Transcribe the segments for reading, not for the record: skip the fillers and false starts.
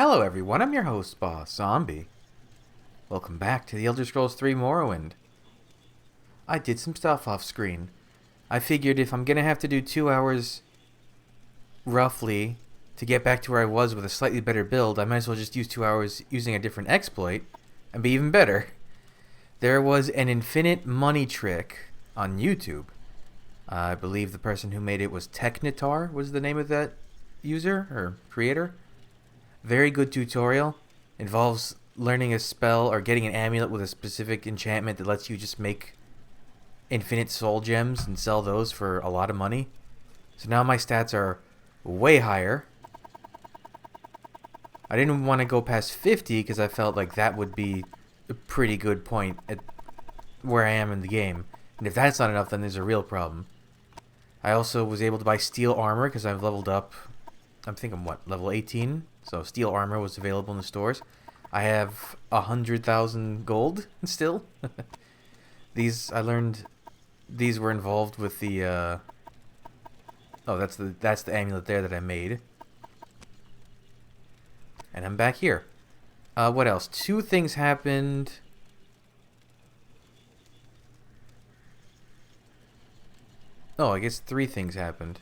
Hello everyone, I'm your host, Boss Zombie. Welcome back to the Elder Scrolls 3 Morrowind. I did some stuff off screen. I figured if I'm gonna have to do 2 hours, roughly, to get back to where I was with a slightly better build, I might as well just use 2 hours using a different exploit, and be even better. There was an infinite money trick on YouTube. I believe the person who made it was Technitar, was the name of that user, or creator. Very good tutorial. Involves learning a spell or getting an amulet with a specific enchantment that lets you just make infinite soul gems and sell those for a lot of money. So now my stats are way higher. I didn't want to go past 50 because I felt like that would be a pretty good point at where I am in the game. And if that's not enough, then there's a real problem. I also was able to buy steel armor because I've leveled up. I'm thinking, what, level 18? So steel armor was available in the stores. I have 100,000 gold still. I learned these were involved with the oh, that's the amulet there that I made. And I'm back here. What else? 2 things happened. Oh, I guess 3 things happened.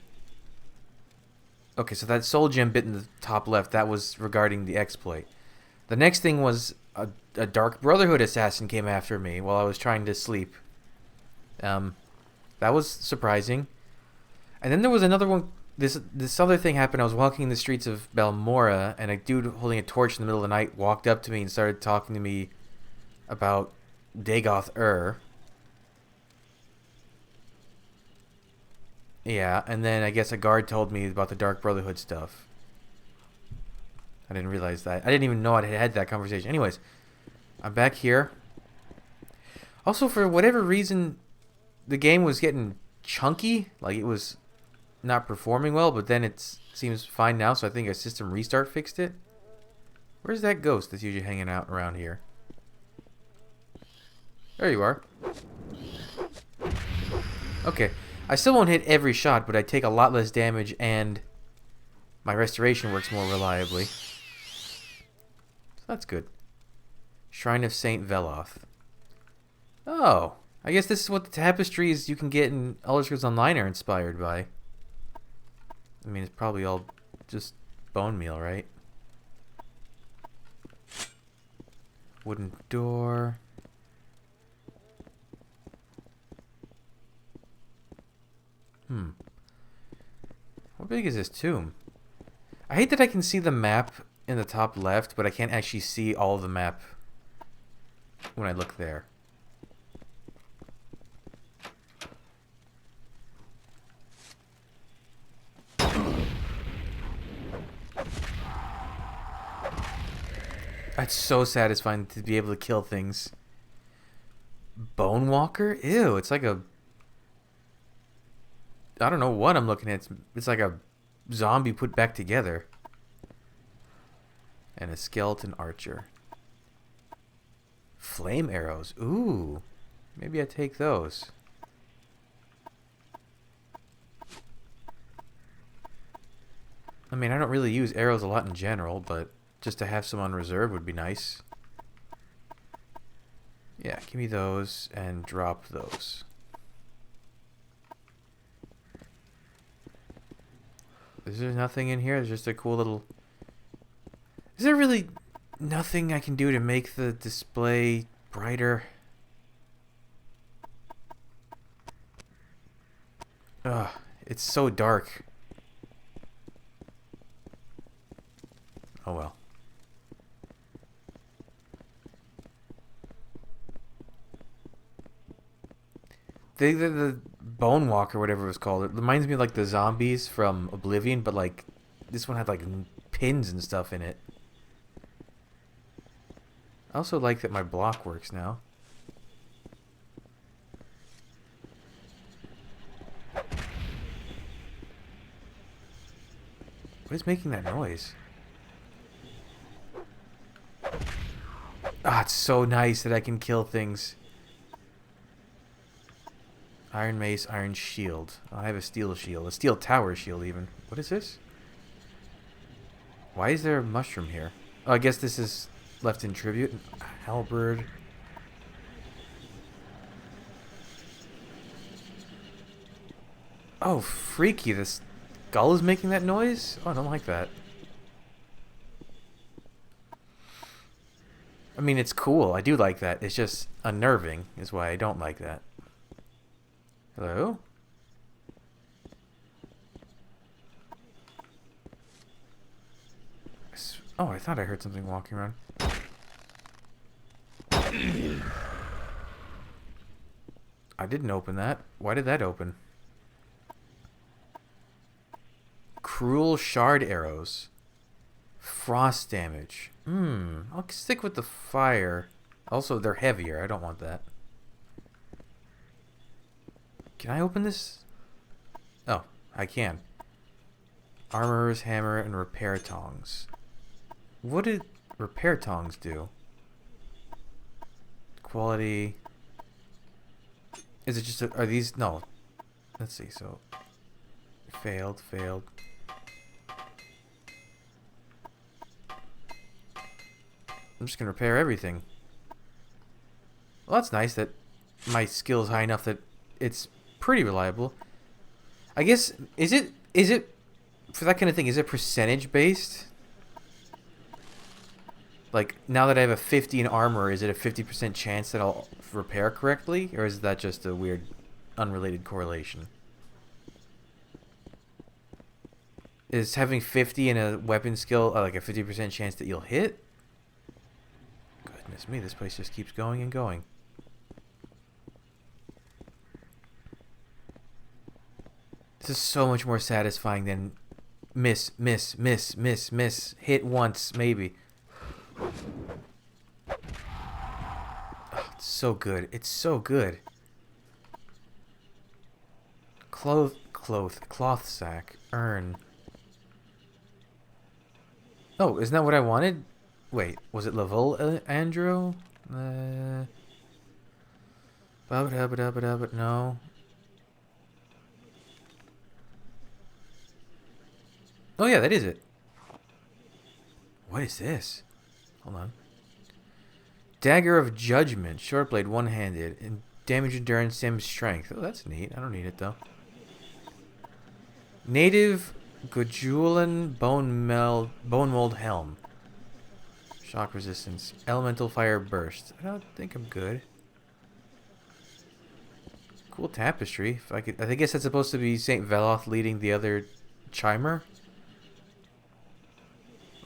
Okay, so that soul gem bit in the top left, that was regarding the exploit. The next thing was a Dark Brotherhood assassin came after me while I was trying to sleep. That was surprising. And then there was another one. This other thing happened. I was walking in the streets of Balmora, and a dude holding a torch in the middle of the night walked up to me and started talking to me about Dagoth-Ur. Yeah, and then I guess a guard told me about the Dark Brotherhood stuff. I didn't realize that. I didn't even know I had that conversation. Anyways, I'm back here. Also, for whatever reason, the game was getting chunky. Like, it was not performing well, but then it seems fine now, so I think a system restart fixed it. Where's that ghost that's usually hanging out around here? There you are. Okay. I still won't hit every shot, but I take a lot less damage, and my restoration works more reliably. So that's good. Shrine of Saint Veloth. Oh, I guess this is what the tapestries you can get in Elder Scrolls Online are inspired by. I mean, it's probably all just bone meal, right? Wooden door. How big is this tomb? I hate that I can see the map in the top left, but I can't actually see all of the map when I look there. It's so satisfying to be able to kill things. Bone Walker? Ew, it's like a... I don't know what I'm looking at. It's like a zombie put back together. And a skeleton archer. Flame arrows. Ooh. Maybe I take those. I mean, I don't really use arrows a lot in general, but just to have some on reserve would be nice. Yeah, give me those and drop those. Is there nothing in here? There's just a cool little... Is there really nothing I can do to make the display brighter? Ugh, it's so dark. Oh well. The Bone Walker, whatever it was called, it reminds me of like the zombies from Oblivion, but like this one had like pins and stuff in it. I also like that my block works now. What is making that noise? Ah, it's so nice that I can kill things. Iron mace, iron shield. Oh, I have a steel shield. A steel tower shield, even. What is this? Why is there a mushroom here? Oh, I guess this is left in tribute. Halberd. Oh, freaky. This skull is making that noise? Oh, I don't like that. I mean, it's cool. I do like that. It's just unnerving is why I don't like that. Hello? Oh, I thought I heard something walking around. I didn't open that. Why did that open? Cruel shard arrows. Frost damage. I'll stick with the fire. Also, they're heavier. I don't want that. Can I open this? Oh, I can. Armorer's hammer and repair tongs. What did repair tongs do? Quality. Is it just are these no? Let's see. So failed. I'm just gonna repair everything. Well, that's nice that my skill is high enough that it's pretty reliable. I guess is it for that kind of thing? Is it percentage based? Like, now that I have a 50 in armor, is it a 50% chance that I'll repair correctly? Or is that just a weird, unrelated correlation? Is having 50 in a weapon skill like a 50% chance that you'll hit? Goodness me, this place just keeps going and going. This is so much more satisfying than miss, hit once, maybe. Oh, it's so good. It's so good. Cloth sack, urn. Oh, isn't that what I wanted? Wait, was it level, Andrew? No. Oh yeah, that is it. What is this? Hold on. Dagger of Judgment. Short blade, one-handed. And damage endurance, damage strength. Oh, that's neat. I don't need it, though. Native Gojulan Bone Mold Helm. Shock resistance. Elemental Fire Burst. I don't think I'm good. Cool tapestry. If I could, I guess that's supposed to be St. Veloth leading the other chimer.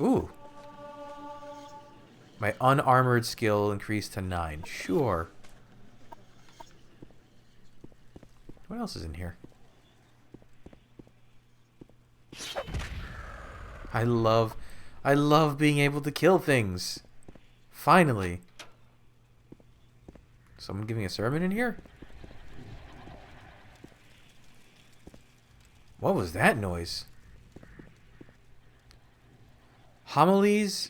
Ooh. My unarmored skill increased to 9. Sure. What else is in here? I love being able to kill things. Finally. Someone giving a sermon in here? What was that noise? Homilies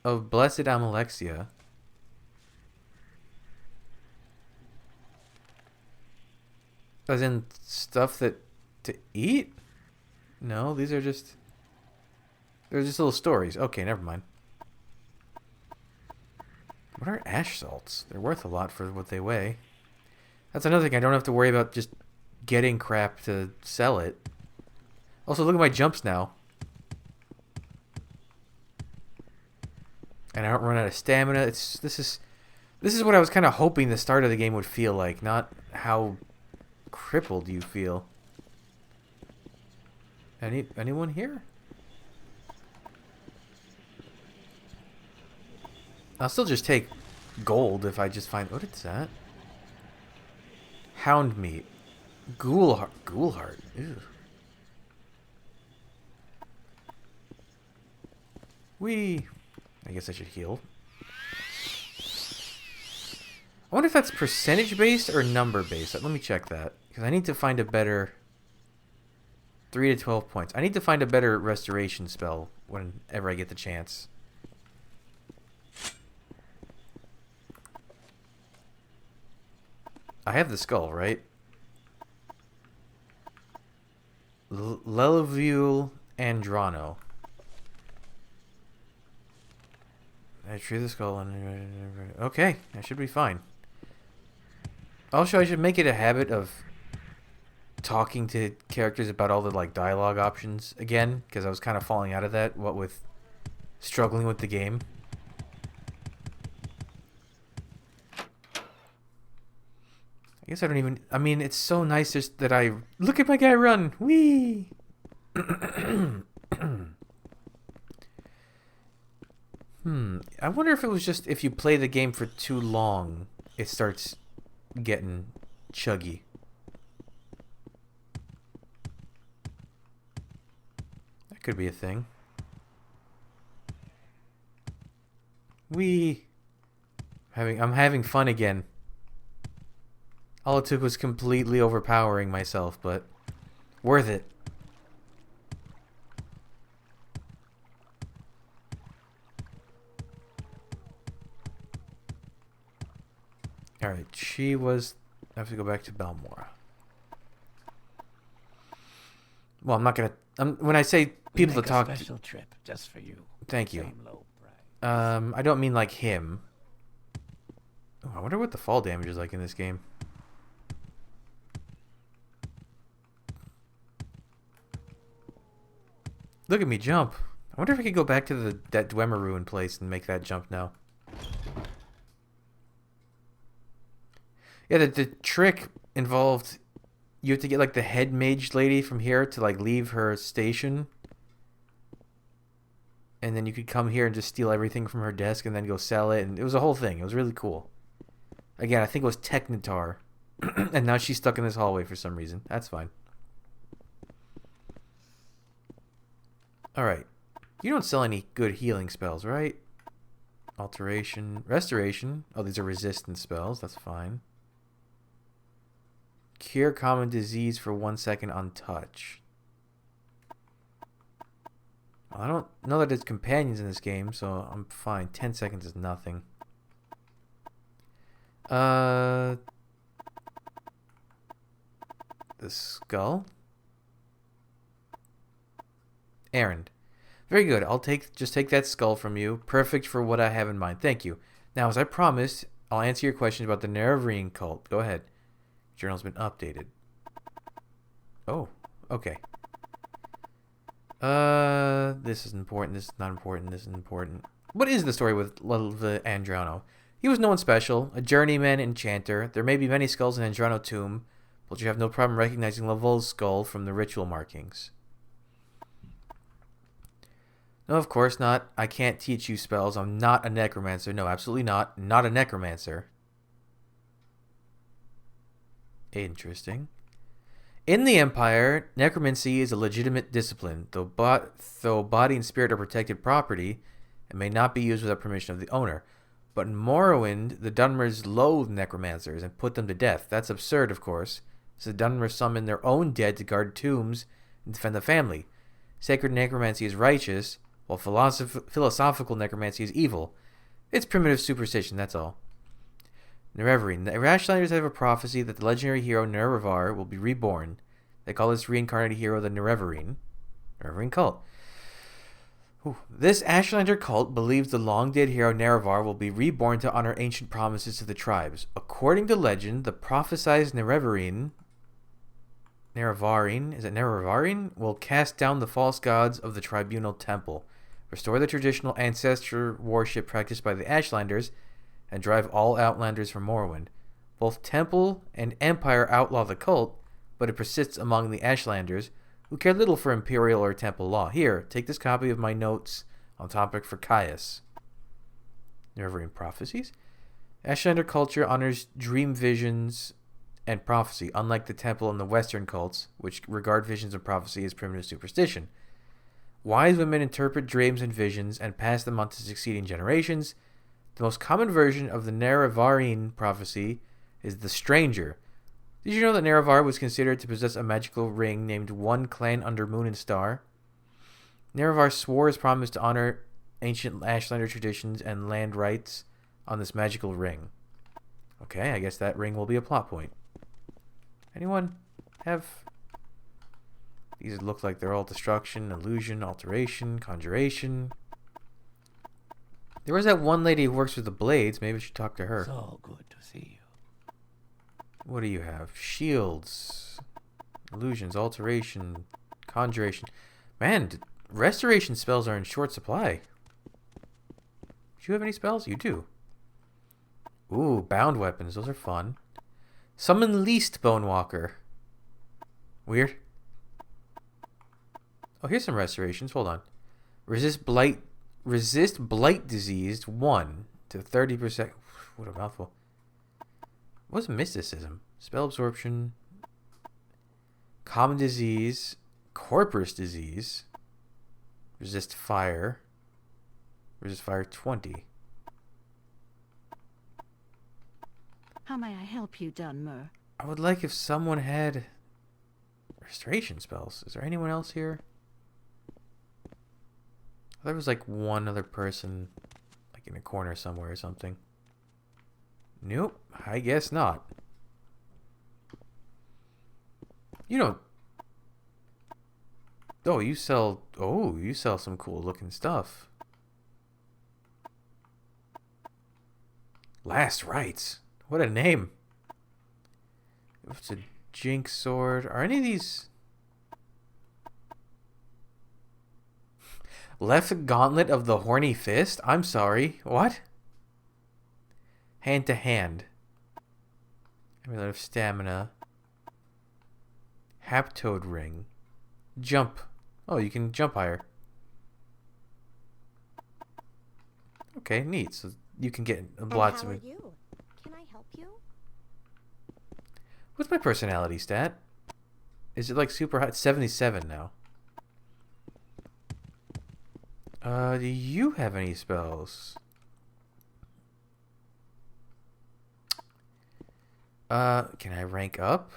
of Blessed Amalexia. As in stuff that to eat? No, these are just... They're just little stories. Okay, never mind. What are ash salts? They're worth a lot for what they weigh. That's another thing. I don't have to worry about just getting crap to sell it. Also, look at my jumps now. And I don't run out of stamina. This is what I was kind of hoping the start of the game would feel like, not how crippled you feel. Anyone here? I'll still just take gold if I just find... What is that? Hound meat. Ghoul heart. Ew. Whee! I guess I should heal. I wonder if that's percentage based or number based. Let me check that. Because I need to find a better... 3 to 12 points. I need to find a better restoration spell whenever I get the chance. I have the skull, right? Lelevule Andrano. I retrieve the skull and... Okay, that should be fine. Also, I should make it a habit of talking to characters about all the like dialogue options again, because I was kind of falling out of that, what with struggling with the game. I guess I don't even... I mean, it's so nice just that I... Look at my guy run! Whee! I wonder if it was just if you play the game for too long, it starts getting chuggy. That could be a thing. I'm having fun again. All it took was completely overpowering myself, but worth it. Alright, she was... I have to go back to Balmora. Well, I'm not gonna... when I say people to talk to... special trip just for you. Thank you. Same low price. I don't mean like him. Oh, I wonder what the fall damage is like in this game. Look at me jump. I wonder if I could go back to that Dwemer ruin place and make that jump now. Yeah, the trick involved... You have to get like the head mage lady from here to like leave her station. And then you could come here and just steal everything from her desk and then go sell it. And it was a whole thing. It was really cool. Again, I think it was Technitar. And now she's stuck in this hallway for some reason. That's fine. Alright. You don't sell any good healing spells, right? Alteration. Restoration. Oh, these are resistance spells. That's fine. Cure common disease for 1 second on touch. Well, I don't know that there's companions in this game, so I'm fine. 10 seconds is nothing. The skull? Errand. Very good. Just take that skull from you. Perfect for what I have in mind. Thank you. Now, as I promised, I'll answer your questions about the Nerevarine cult. Go ahead. Journal's been updated. Oh, okay. This is important. This is not important. This is important. What is the story with Andrano? He was no one special, a journeyman enchanter. There may be many skulls in Andrano tomb, but you have no problem recognizing Lavol's skull from the ritual markings. No, of course not. I can't teach you spells. I'm not a necromancer. No, absolutely not. Not a necromancer. Interesting. In the Empire, necromancy is a legitimate discipline, though body and spirit are protected property and may not be used without permission of the owner. But in Morrowind, the Dunmers loathe necromancers and put them to death. That's absurd, of course, so the Dunmers summon their own dead to guard tombs and defend the family. Sacred necromancy is righteous, while philosophical necromancy is evil. It's primitive superstition, that's all. Nerevarine. The Ashlanders have a prophecy that the legendary hero Nerevar will be reborn. They call this reincarnated hero the Nerevarine cult. This Ashlander cult believes the long-dead hero Nerevar will be reborn to honor ancient promises to the tribes. According to legend, the prophesized Nerevarine will cast down the false gods of the tribunal temple, restore the traditional ancestor worship practiced by the Ashlanders, and drive all Outlanders from Morrowind. Both Temple and Empire outlaw the cult, but it persists among the Ashlanders, who care little for Imperial or Temple law. Here, take this copy of my notes on topic for Caius. Nerevarine prophecies? Ashlander culture honors dream visions and prophecy, unlike the Temple and the Western cults, which regard visions and prophecy as primitive superstition. Wise women interpret dreams and visions and pass them on to succeeding generations. The most common version of the Nerevarine prophecy is the Stranger. Did you know that Nerevar was considered to possess a magical ring named One Clan Under Moon and Star? Nerevar swore his promise to honor ancient Ashlander traditions and land rights on this magical ring. Okay, I guess that ring will be a plot point. Anyone have... These look like they're all destruction, illusion, alteration, conjuration. There was that one lady who works with the blades. Maybe we should talk to her. So good to see you. What do you have? Shields. Illusions. Alteration. Conjuration. Man, restoration spells are in short supply. Do you have any spells? You do. Ooh, bound weapons. Those are fun. Summon Least Bonewalker. Weird. Oh, here's some restorations. Hold on. Resist blight disease 1 to 30%. What a mouthful. What's mysticism? Spell absorption. Common disease. Corpus disease. Resist fire. Resist fire 20. How may I help you, Dunmer? I would like if someone had restoration spells. Is there anyone else here? There was like one other person, like in a corner somewhere or something. Nope, I guess not. You don't. Oh, you sell. Oh, you sell some cool looking stuff. Last Rites. What a name. It's a Jinx sword. Are any of these? Left Gauntlet of the Horny Fist? I'm sorry. What? Hand to hand. Amulet of Stamina. Haptoad Ring. Jump. Oh, you can jump higher. Okay, neat. So you can get lots of it. How are you? Can I help you? What's my personality stat? Is it like super high? It's 77 now. Do you have any spells? Can I rank up?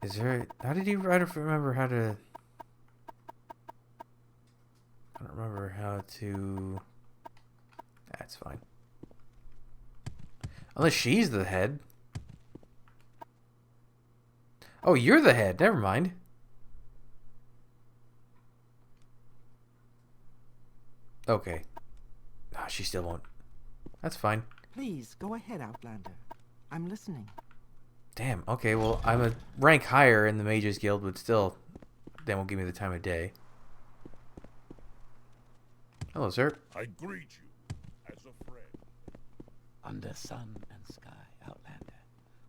Is there... How did you... I don't remember how to... I don't remember how to... That's fine. Unless she's the head. Oh, you're the head. Never mind. Okay. Ah, she still won't. That's fine. Please, go ahead, Outlander. I'm listening. Damn. Okay, well, I'm a rank higher in the Mages Guild, but still, they won't give me the time of day. Hello, sir. I greet you as a friend. Under sun and sky, Outlander,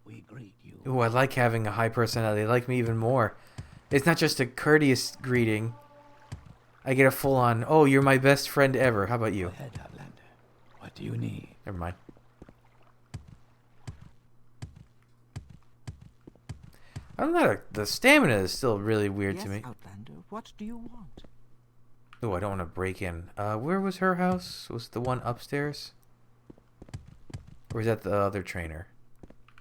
we greet you. Ooh, I like having a high personality. They like me even more. It's not just a courteous greeting. I get a full-on, oh, you're my best friend ever. How about Go you? ahead, Outlander. What do you need? Never mind. I'm not the stamina is still really weird Yes, to me. Outlander, what do you want? Oh, I don't want to break in. Where was her house? Was it the one upstairs? Or was that the other trainer?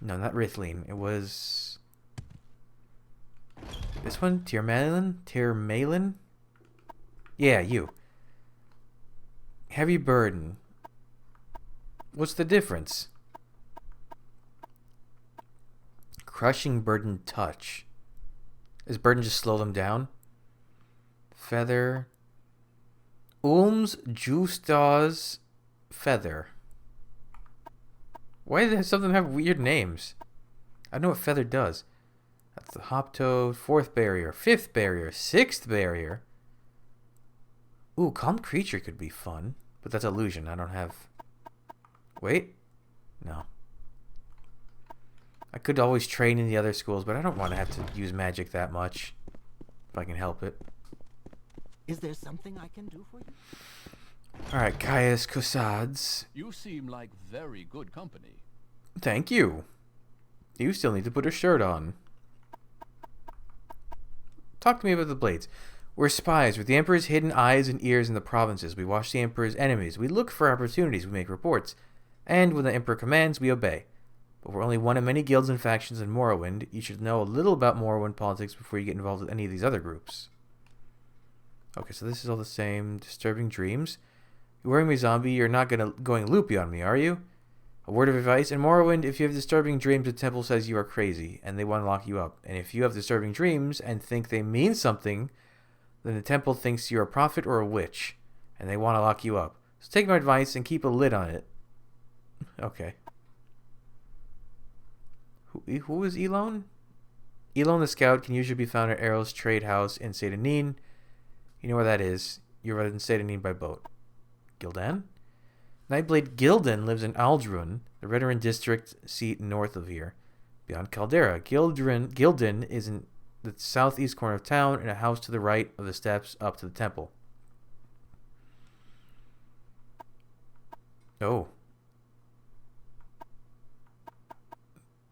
No, not Rithleen. It was... This one? Tirmalin? Tirmalin? Yeah, you. Heavy burden. What's the difference? Crushing burden touch. Does burden just slow them down? Feather. Ulm's Justaw's Feather. Why does some of them have weird names? I know what Feather does. That's the Hoptoad, 4th barrier, 5th barrier, 6th barrier. Ooh, Calm Creature could be fun. But that's illusion. I don't have... Wait. No. I could always train in the other schools, but I don't want to have to use magic that much. If I can help it. Is there something I can do for you? Alright, Caius Cossades. You seem like very good company. Thank you. You still need to put a shirt on. Talk to me about the blades. We're spies with the Emperor's hidden eyes and ears in the provinces. We watch the Emperor's enemies. We look for opportunities. We make reports. And when the Emperor commands, we obey. But we're only one of many guilds and factions in Morrowind. You should know a little about Morrowind politics before you get involved with any of these other groups. Okay, so this is all the same. Disturbing dreams. You're wearing me, zombie. You're not going loopy on me, are you? A word of advice: in Morrowind, if you have disturbing dreams, the temple says you are crazy, and they want to lock you up. And if you have disturbing dreams and think they mean something, then the temple thinks you're a prophet or a witch, and they want to lock you up. So take my advice and keep a lid on it. Okay. Who is Elone? Elone the Scout can usually be found at Arrow's Trade House in Sedanine. You know where that is. You're in Sedanine by boat. Gildan? Nightblade Gildan lives in Aldruin, the Redoran district seat north of here, beyond Caldera. Gildan is in the southeast corner of town, in a house to the right of the steps up to the temple. Oh.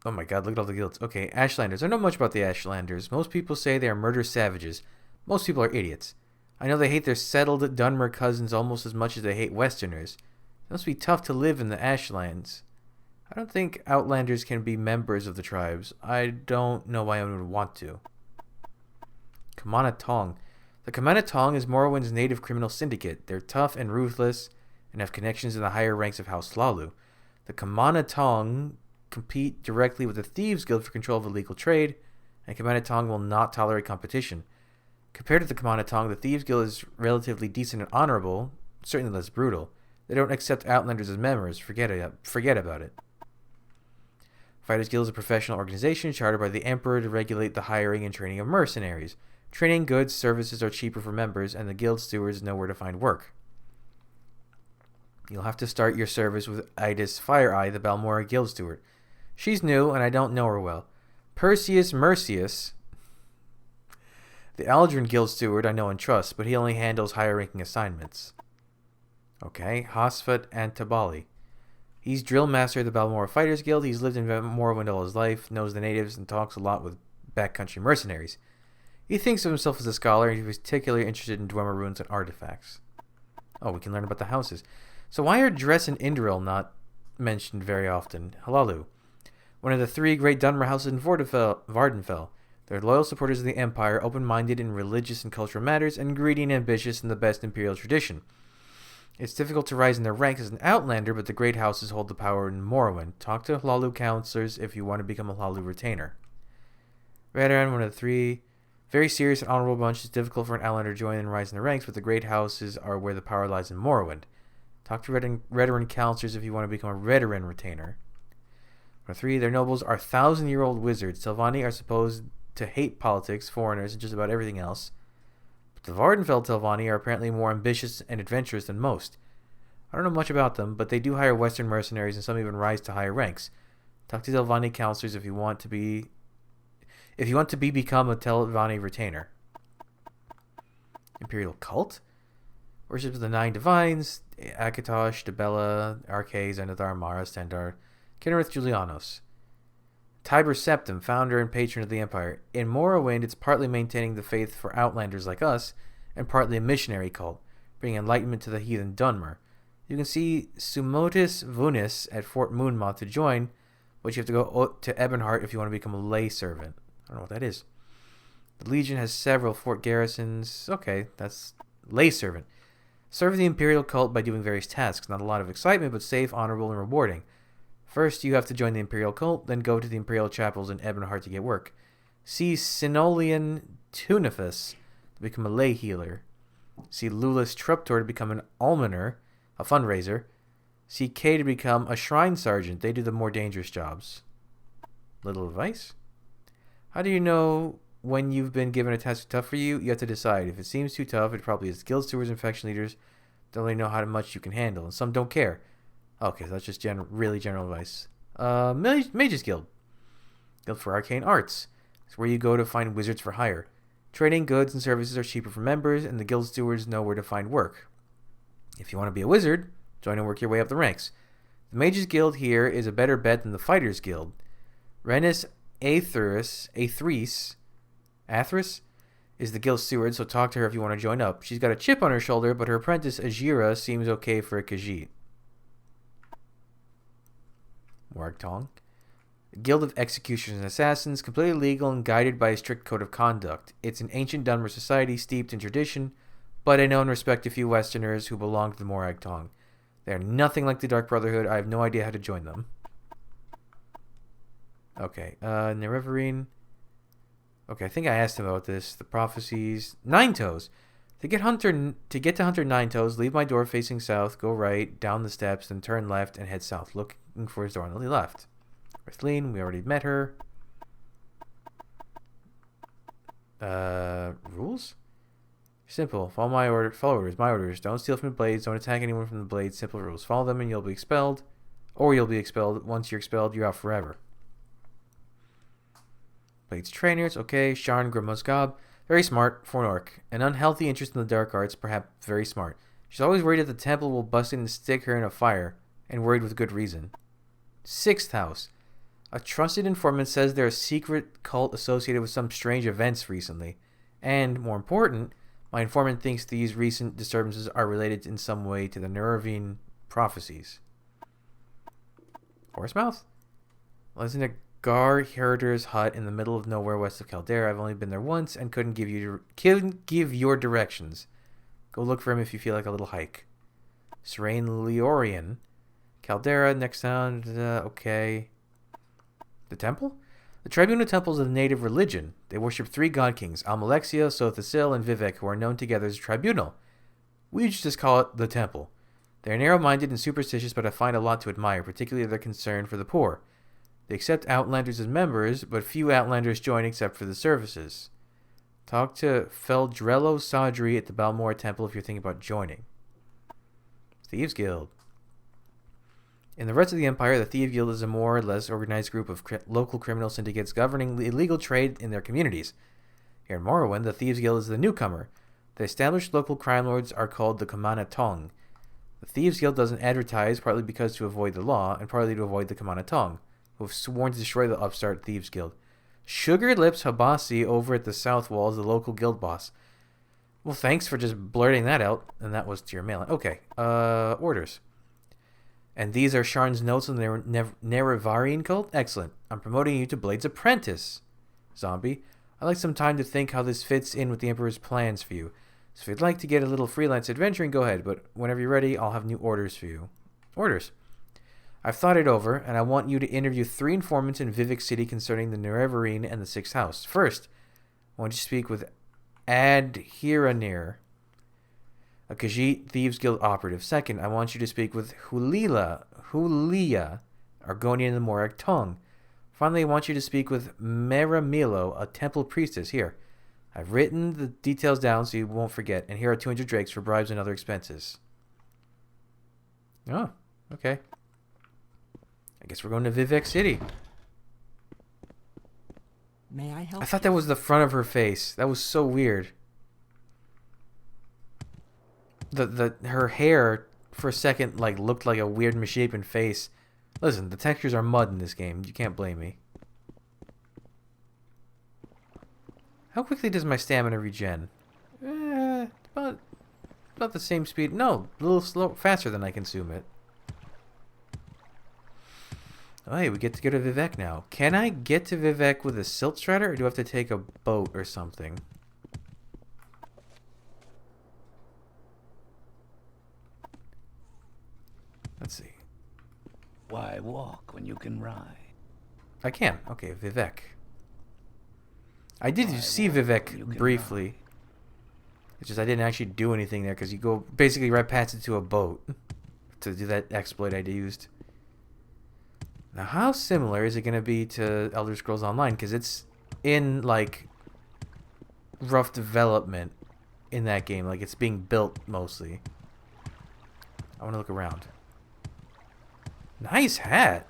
Oh my god, look at all the guilds. Okay, Ashlanders. I know much about the Ashlanders. Most people say they are murder savages. Most people are idiots. I know they hate their settled Dunmer cousins almost as much as they hate Westerners. It must be tough to live in the Ashlands. I don't think Outlanders can be members of the tribes. I don't know why I would want to. Kamana Tong. The Kamana Tong is Morrowind's native criminal syndicate. They're tough and ruthless and have connections in the higher ranks of House Lalu. The Kamana Tong compete directly with the Thieves Guild for control of illegal trade, and Kamana Tong will not tolerate competition. Compared to the Kamana Tong, the Thieves Guild is relatively decent and honorable, certainly less brutal. They don't accept Outlanders as members. Forget about it. Fighters Guild is a professional organization chartered by the Emperor to regulate the hiring and training of mercenaries. Training, goods, services are cheaper for members, and the guild stewards know where to find work. You'll have to start your service with Idis Fireeye, the Balmora guild steward. She's new, and I don't know her well. Perseus Mercius, the Aldrin guild steward, I know and trust, but he only handles higher-ranking assignments. Okay, Hosfat Antabali. He's drill master of the Balmora Fighters Guild. He's lived in Morrowind all his life, knows the natives, and talks a lot with backcountry mercenaries. He thinks of himself as a scholar, and he's particularly interested in Dwemer runes and artifacts. Oh, we can learn about the houses. So why are Dress and Indril not mentioned very often? Halalu. One of the three great Dunmer houses in Vardenfell. They're loyal supporters of the Empire, open-minded in religious and cultural matters, and greedy and ambitious in the best imperial tradition. It's difficult to rise in their ranks as an Outlander, but the great houses hold the power in Morrowind. Talk to Hlalu counselors if you want to become a Hlalu retainer. Redoran, one of the three very serious and honorable bunch. It's difficult for an Outlander to join and rise in the ranks, but the great houses are where the power lies in Morrowind. Talk to Redoran counselors if you want to become a Redoran retainer. Number 3, their nobles are 1,000-year-old wizards. Telvanni are supposed to hate politics, foreigners, and just about everything else. But the Vardenfell Telvanni are apparently more ambitious and adventurous than most. I don't know much about them, but they do hire Western mercenaries, and some even rise to higher ranks. Talk to Telvanni counselors if you want to become a Telvanni retainer. Imperial cult? Worships the 9 divines: Akatosh, Debella, Arcades, Anathar, Mara, Stendar, Kinnereth, Julianos. Tiber Septim, founder and patron of the Empire. In Morrowind, it's partly maintaining the faith for Outlanders like us, and partly a missionary cult, bringing enlightenment to the heathen Dunmer. You can see Sumotis Vunis at Fort Moonmoth to join, but you have to go to Ebonheart if you want to become a lay servant. I don't know what that is. The Legion has several fort garrisons. Okay, that's lay servant. Serve the Imperial cult by doing various tasks. Not a lot of excitement, but safe, honorable, and rewarding. First, you have to join the Imperial cult, then go to the Imperial chapels in Ebonheart to get work. See Sinolian Tunifus to become a lay healer. See Lulis Truptor to become an almoner, a fundraiser. See K to become a shrine sergeant. They do the more dangerous jobs. Little advice? How do you know when you've been given a task tough for you? You have to decide. If it seems too tough, it probably is. Guild stewards and faction leaders don't really know how much you can handle, and some don't care. Okay, so that's just really general advice. Mages Guild. Guild for Arcane Arts. It's where you go to find wizards for hire. Trading, goods, and services are cheaper for members, and the guild stewards know where to find work. If you want to be a wizard, join and work your way up the ranks. The Mages Guild here is a better bet than the Fighters Guild. Renis Aethris is the guild steward, so talk to her if you want to join up. She's got a chip on her shoulder, but her apprentice Ajira seems okay for a Khajiit. Wargtong. Guild of Executioners and Assassins, completely legal and guided by a strict code of conduct. It's an ancient Dunmer society steeped in tradition, but I know and respect a few Westerners who belong to the Morag Tong. They're nothing like the Dark Brotherhood. I have no idea how to join them. Okay, Nerevarine. Okay, I think I asked him about this. The prophecies. Nine Toes. To get to Hunter Nine Toes, leave my door facing south, go right, down the steps, then turn left and head south, looking for his door on the left. Earthleen, we already met her. Rules? Simple. Follow orders. My orders. Don't steal from the blades. Don't attack anyone from the blades. Simple rules. Follow them and you'll be expelled. Or you'll be expelled. Once you're expelled, you're out forever. Blades trainers. Okay. Sharn Grimosgob. Very smart for an orc. An unhealthy interest in the dark arts. Perhaps very smart. She's always worried that the temple will bust in and stick her in a fire. And worried with good reason. Sixth house. A trusted informant says there's a secret cult associated with some strange events recently. And, more important, my informant thinks these recent disturbances are related in some way to the Nerevarine prophecies. Horsemouth? Well, isn't a Gar herder's hut in the middle of nowhere west of Caldera. I've only been there once and couldn't give your directions. Go look for him if you feel like a little hike. Serene Leorian. Caldera, next town, okay. The temple? The Tribunal Temple is a native religion. They worship 3 god kings, Almalexia, Sothasil, and Vivek, who are known together as Tribunal. We just call it the Temple. They are narrow-minded and superstitious, but I find a lot to admire, particularly their concern for the poor. They accept Outlanders as members, but few Outlanders join except for the services. Talk to Feldrello Sadri at the Balmora Temple if you're thinking about joining. Thieves Guild. In the rest of the Empire, the Thieves Guild is a more or less organized group of local criminal syndicates governing illegal trade in their communities. Here in Morrowind, the Thieves Guild is the newcomer. The established local crime lords are called the Kamana Tong. The Thieves Guild doesn't advertise, partly because to avoid the law, and partly to avoid the Kamana Tong, who have sworn to destroy the upstart Thieves Guild. Sugar Lips Habasi over at the South Wall is the local guild boss. Well, thanks for just blurting that out, and that was to your mail. Okay, orders. And these are Sharn's notes on the Nerevarine cult? Excellent. I'm promoting you to Blade's Apprentice. Zombie. I'd like some time to think how this fits in with the Emperor's plans for you. So if you'd like to get a little freelance adventuring, go ahead. But whenever you're ready, I'll have new orders for you. Orders. I've thought it over, and I want you to interview 3 informants in Vivek City concerning the Nerevarine and the 6th house. First, I want you to speak with Adhiranir, a Khajiit Thieves Guild operative. Second, I want you to speak with Hulia, Argonian and the Morag tongue. Finally, I want you to speak with Meramilo, a temple priestess. Here, I've written the details down so you won't forget, and here are 200 drakes for bribes and other expenses. Oh, okay. I guess we're going to Vivek City. May I help? I thought that was the front of her face. That was so weird. Her hair for a second looked like a weird misshapen face. Listen, the textures are mud in this game. You can't blame me. How quickly does my stamina regen? About the same speed. No, a little faster than I consume it. Oh, hey, we get to go to Vivek now. Can I get to Vivek with a silt strider, or do I have to take a boat or something? Let's see. Why walk when you can ride? I can. Okay, Vivek. I did Why see walk Vivek when you can briefly. ride? It's just I didn't actually do anything there because you go basically right past it to a boat to do that exploit I used. Now, how similar is it going to be to Elder Scrolls Online? Because it's in, rough development in that game. It's being built mostly. I want to look around. Nice hat.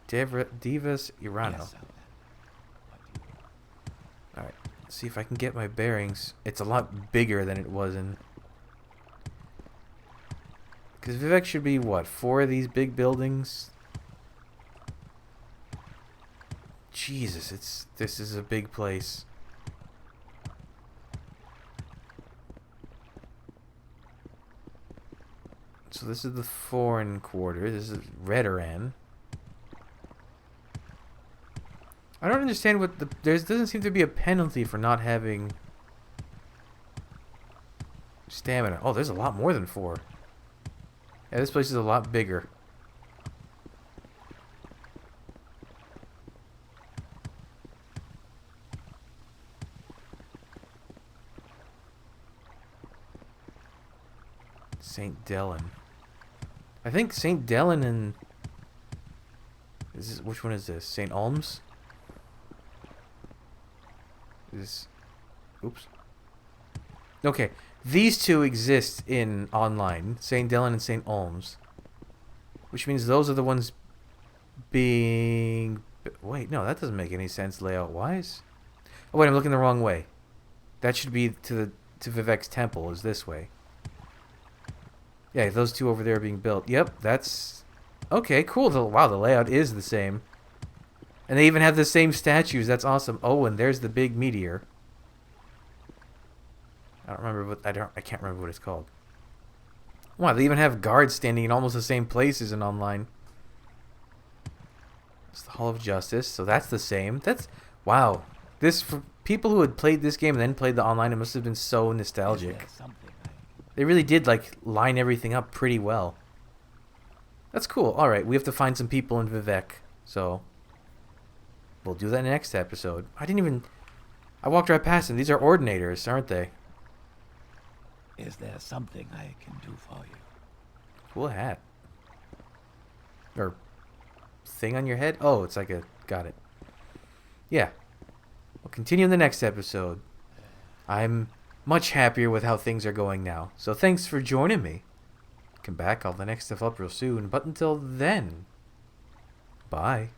Divas Irano. Yes, Outlander. What do you want? Alright, let's see if I can get my bearings. It's a lot bigger than it was in... Because Vivek should be, what, 4 of these big buildings? Jesus, this is a big place. So this is the foreign quarter. This is Redoran. I don't understand what the... There doesn't seem to be a penalty for not having stamina. Oh, there's a lot more than 4. Yeah, this place is a lot bigger. St. Dellen. I think St. Dellen and... which one is this? St. Ulm's? Oops. Okay. These two exist in online. St. Dellen and St. Ulm's. Which means those are the ones being... Wait, no, that doesn't make any sense layout-wise. Oh, wait, I'm looking the wrong way. That should be to Vivek's temple, is this way. Yeah, those two over there are being built. Yep, that's... Okay, cool. Wow, the layout is the same. And they even have the same statues. That's awesome. Oh, and there's the big meteor. I can't remember what it's called. Wow, they even have guards standing in almost the same places in online. It's the Hall of Justice, so that's the same. Wow. This, for people who had played this game and then played the online, it must have been so nostalgic. They really did, like, line everything up pretty well. That's cool. Alright, we have to find some people in Vivek, so... We'll do that next episode. I walked right past them. These are ordinators, aren't they? Is there something I can do for you? Cool hat. Or thing on your head? Oh, it's like a... Got it. Yeah. We'll continue in the next episode. I'm much happier with how things are going now. So thanks for joining me. Come back, I'll have the next stuff up real soon. But until then, bye.